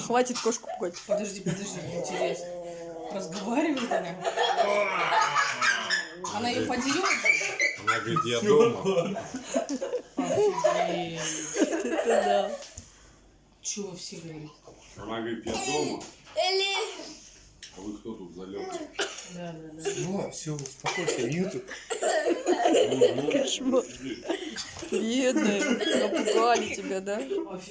Хватит кошку пугать. Подожди, интересно. Разговаривает она? Она ее подерет? Она говорит, я дома. Офигеть. Это да. Чего вы все говорите? Она говорит, я дома. А вы кто тут залез? Да. Все, успокойся, нету. Кошмар. Бедная. Напугали тебя, да?